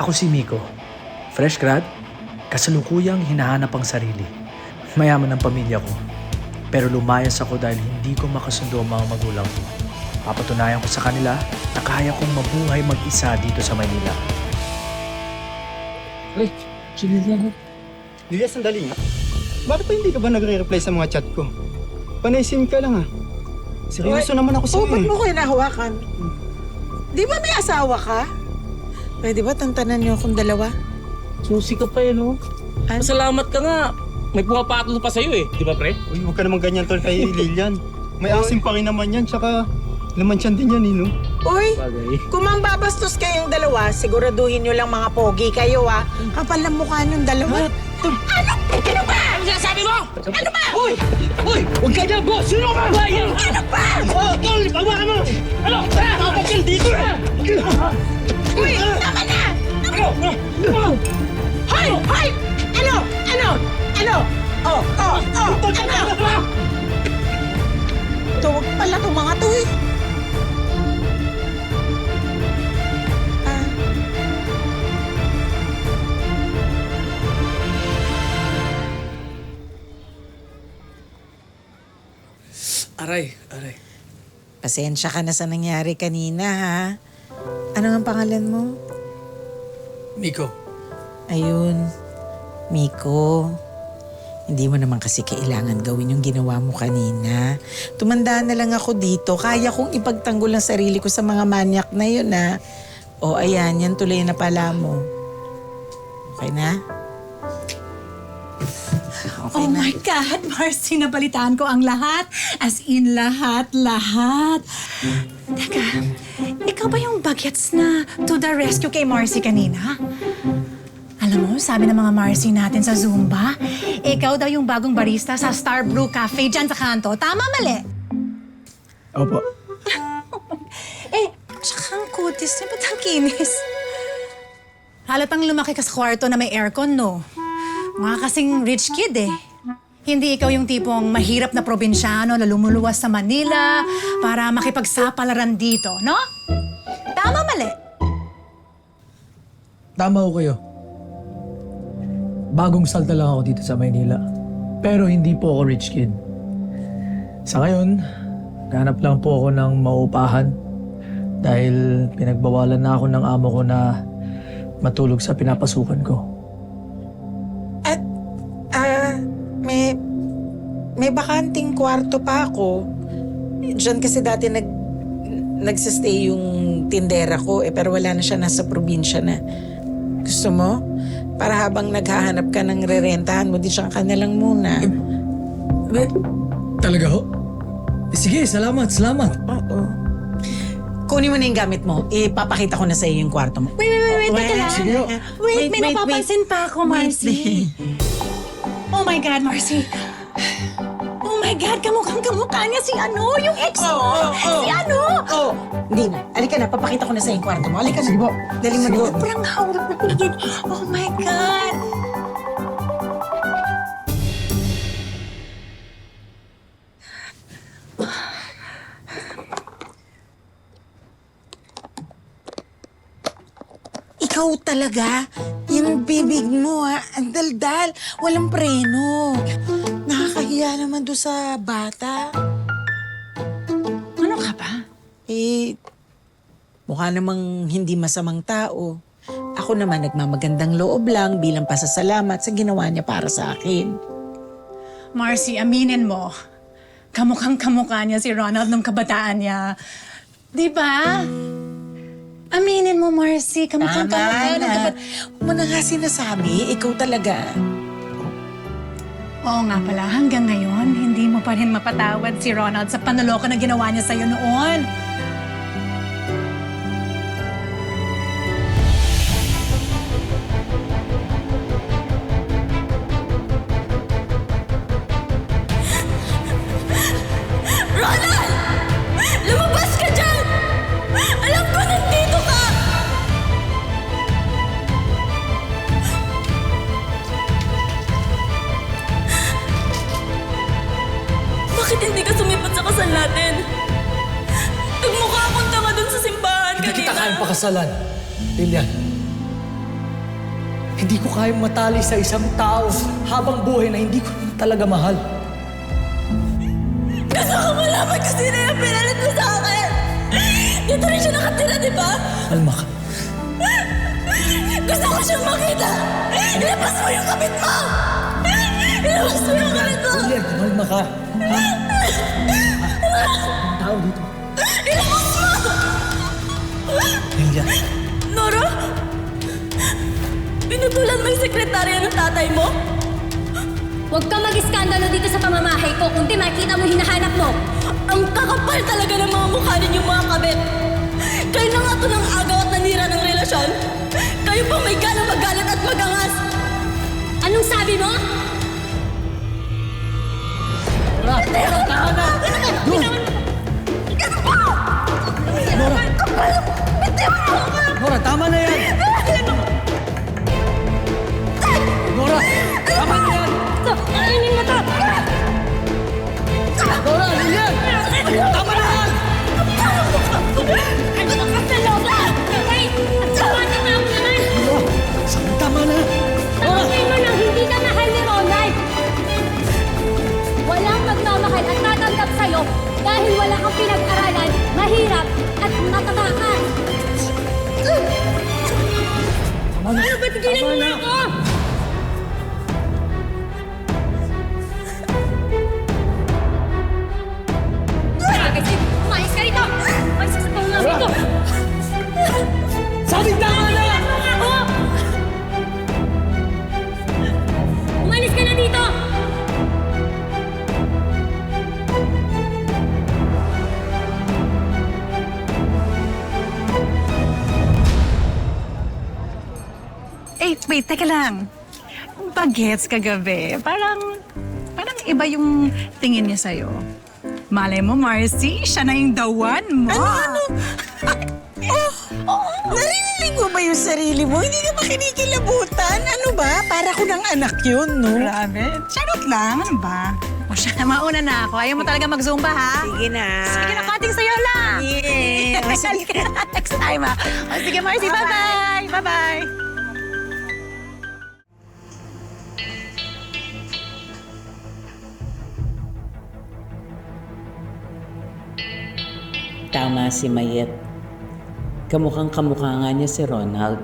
Ako si Miko. Fresh grad, kasalukuyang hinahanap ang sarili. Mayaman ang pamilya ko. Pero lumayas ako dahil hindi ko makasundo ang mga magulang ko. Papatunayan ko sa kanila na kaya kong mabuhay mag-isa dito sa Maynila. Ay, sige lang. Lilia, sandali nga. Bakit pa hindi ka ba nagre-reply sa mga chat ko? Panaysin ka lang Seryoso naman ako sa'yo ba't mo ko hinahawakan? Di ba may asawa ka? Pwede ba tantanan niyo akong dalawa? Susi ka pa no? Masalamat ka nga. May pumapatol pa sa'yo Di ba, pre? Uy, huwag ka naman ganyan tol kay Lilian. May asim pa rin naman yan, tsaka laman siyan din yan no? Uy, Bagay. kung mambabastos kayong dalawa, siguraduhin niyo lang mga pogi kayo Kapal ng mukha niyong dalawa. Ano ba? Ano sinasabi mo? Ano ba? Uy! Uy! Huwag ka dyan, boss! Sino ka? Ano ba? Oh, tol! Hawakan mo! Ano? Tapos dito Uy, tama na! Ano? Hoy! Hoy! Ano? Oh! Ano? Tuwag pala itong mga to Aray. Pasensya ka na sa nangyari kanina, ha? Ano ang pangalan mo? Miko, Ayun, Miko. Hindi mo naman kasi kailangan gawin yung ginawa mo kanina. Tumandaan na lang ako dito. Kaya kong ipagtanggol ang sarili ko sa mga manyak na yun, ha? O, ayan, yan tuloy na pala mo. Okay na? Oh my God, Marcy, nabalitaan ko ang lahat. As in lahat. Teka, ikaw ba yung bagets na to the rescue kay Marcy kanina? Alam mo, sabi ng mga Marcy natin sa Zumba, ikaw daw yung bagong barista sa Star Brew Cafe dyan sa kanto. Tama, mali? Opo. Tsaka ang kutis niya, ba't ang kinis? Halatang lumaki ka sa kwarto na may aircon, no? Mga kasing rich kid Hindi ikaw yung tipong mahirap na probinsyano na lumuluwas sa Manila para makipagsapalaran dito, no? Tama, mali? Tama ko kayo. Bagong salta lang ako dito sa Maynila. Pero hindi po ako rich kid. Sa ngayon, ganap lang po ako ng maupahan dahil pinagbawalan na ako ng amo ko na matulog sa pinapasukan ko. At, may bakanting kwarto pa ako. Diyan kasi dati nagsistay yung tindera ko pero wala na siya, nasa probinsya na. Gusto mo? Para habang naghahanap ka ng rerentahan mo, di siya ka na lang muna. Talaga ho? Sige, salamat. Oo. Kunin mo na yung gamit mo. Ipapakita ko na sa iyo yung kwarto mo. Wait, teka lang. Sige ho. Wait, may napapansin pa ako, Marcy. Oh my God, Marcy. Oh my God, kamukha niya si yung ex mo. Si Hindi na. Halika na, papakita ko na sa iyo yung kwarto mo. Halika na. Sige po. Dali mo dito. Sobrang hawak na pinigil. Oh my God. Ikaw talaga, yung bibig mo ang daldal, walang preno. Nakakahiya naman doon sa bata. Ano ka ba? Mukha namang hindi masamang tao. Ako naman nagmamagandang loob lang bilang pasasalamat sa ginawa niya para sa akin. Marcy, aminin mo. Kamukhang-kamukha niya si Ronald nung kabataan niya. Di ba? Aminin mo, Marcy. Kamukhang-kamukha nung kabataan. Huwag mo na nga sinasabi, ikaw talaga. Oo nga pala, hanggang ngayon, hindi mo pa rin mapatawad si Ronald sa panloloko na ginawa niya sa'yo noon. Ronald! Lumabas ka dyan! Alam ko nandito ka! Bakit hindi ka sumipat sa kasal natin? Nagmukha akong tanga dun sa simbahan Hindi kanina. kita kayang pakasalan, Lilian. Hindi ko kayang matali sa isang tao habang buhay na hindi ko talaga mahal. Gusto ko malaman kung sino yung pinalit mo sa akin! Dito rin siya nakatira, di ba? Alma ka. Gusto ko siyang makita! Ilabas mo yung kabit mo! Ilabas mo yung kabit mo! Juliet, alma ka. Ha? Ang tao dito. Ilabas mo! Juliet. Nora? Pinutulan mo yung sekretarya ng tatay mo? Huwag kang mag-iskandalo dito sa pamamahay ko, kundi makita mo hinahanap mo. Ang kakapal talaga ng mga mukha ninyong mga kabit! Kayo na nga to ng agaw at nanira ng relasyon! Kayo pang may ganang magalit at magangas! Anong sabi mo? Nora, tama na yan! Nora, tama na yan! Kainin mo to! Nora, Lilian! Tama na yan! Ano ka sa loob? Ay! Tama na nga ako naman! Nora, tama na! Nora! Sabihin mo nang hindi ka mahal ni Ronald! Walang magmamahal at tatanggap sa'yo dahil wala kang pinag-aralan, mahirap at matatakas! Ano ba tigilan mo na ako? Kasi umayos ka rito! Ay, sasapang nga rito! Sabing tama na! Ako! Umalis ka na dito! Eh, wait, teka lang. Bagets kagabi. Parang iba yung tingin niya sa'yo. Malay mo, Marcy, siya na yung the one mo. Narinig mo ba yung sarili mo? Hindi ka ba kinikilabutan? Ano ba? Para ko ng anak yun, no? Grabe. Charot lang. Ano ba? O siya, mauna na ako. Ayaw mo talaga mag-zumba, ha? Sige na. Sige na, konting sayo lang. Yeah. Sige na, next time, ha? O sige, Marcy, bye-bye. Bye-bye. Tama si Mayet. Kamukhang kamukha nga niya si Ronald.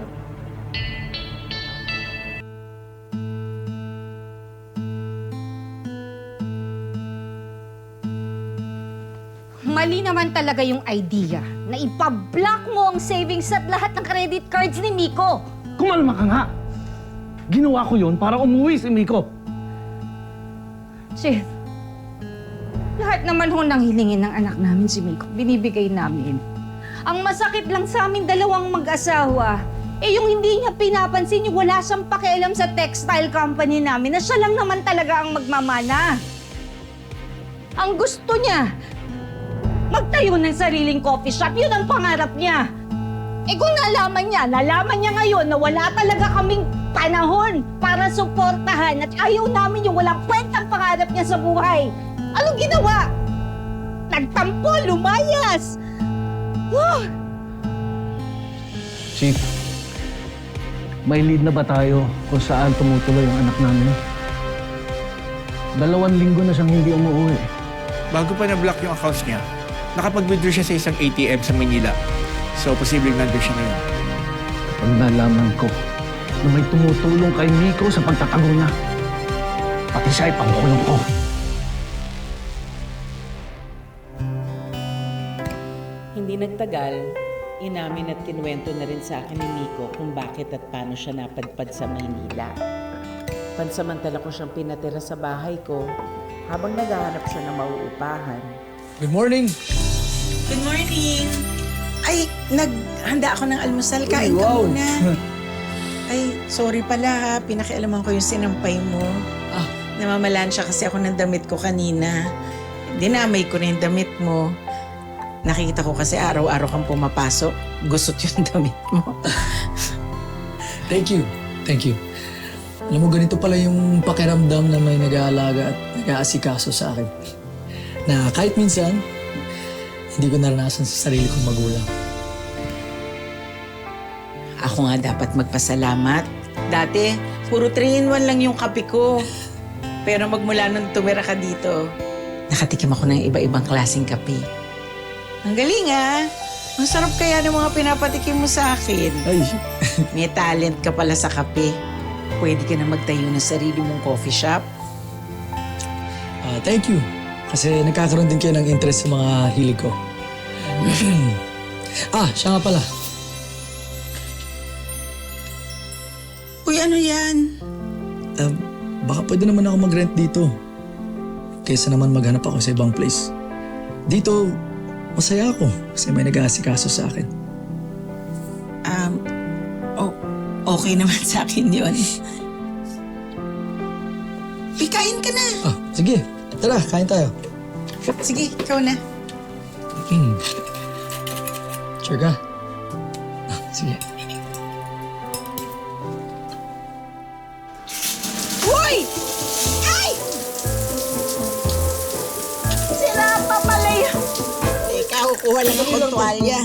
Mali naman talaga yung idea na ipablock mo ang savings at lahat ng credit cards ni Miko. Kumalma ka nga! Ginawa ko yun para umuwi si Miko. Chief, lahat naman ho nang hilingin ng anak namin si Miko, binibigay namin. Ang masakit lang sa amin dalawang mag-asawa, yung hindi niya pinapansin yung wala siyang pakialam sa textile company namin na siya lang naman talaga ang magmamana. Ang gusto niya, magtayo ng sariling coffee shop, yun ang pangarap niya. Kung nalaman niya ngayon na wala talaga kaming panahon para suportahan at ayaw namin yung walang kwentang pangarap niya sa buhay. Anong ginawa? Nagtampo, lumayas! Chief, may lead na ba tayo kung saan tumutuloy ang anak namin? 2 linggo na siyang hindi umuwi. Bago pa na-block yung accounts niya, nakapag-withdraw siya sa isang ATM sa Manila. So, posibleng nandun siya ngayon. Kapag nalaman ko na may tumutulong kay Miko sa pagtatago niya, pati siya ay pangkulong ko. Hindi nagtagal, inamin at kinuwento na rin sa akin ni Miko kung bakit at paano siya napadpad sa Maynila. Pansamantala ko siyang pinatira sa bahay ko habang naghahanap siya ng mauupahan. Good morning! Good morning. Ay, naghanda ako ng almusal. Kain ka Wow. muna. Ay, sorry pala ha. Pinakialaman ko yung sinampay mo. Namamalansya kasi ako ng damit ko kanina. Dinamay ko na yung damit mo. Nakikita ko kasi araw-araw kang pumapasok. Gusot yung damit mo. Thank you. Thank you. Alam mo, ganito pala yung pakiramdam na may nag-aalaga at nag-aasikaso sa akin. Na kahit minsan, hindi ko naranasan sa sarili kong magulang. Ako nga dapat magpasalamat Dati, puro 3-in-1 lang yung kape ko. Pero magmula nung tumira ka dito, nakatikim ako ng iba-ibang klaseng kape. Ang galing ah! Ang sarap kaya ng mga pinapatikim mo sa akin. Ay, May talent ka pala sa kape. Pwede ka na magtayo ng sarili mong coffee shop. thank you. Kasi nagkakaroon din kayo ng interest sa mga hilig ko. Siya nga pala. Uy, ano yan? Baka pwede naman ako mag-rent dito. Kaysa naman maghanap ako sa ibang place. Dito, masaya ako kasi may nag-aasikaso sa akin. Okay naman sa akin yun. Kain ka na. Sige. Tara, kain tayo. Sige, ikaw na. Sure ka? Sige. Hoy! Ay! Sira pa pala yun. Ikaw, kuha lang ako ng tuwalya.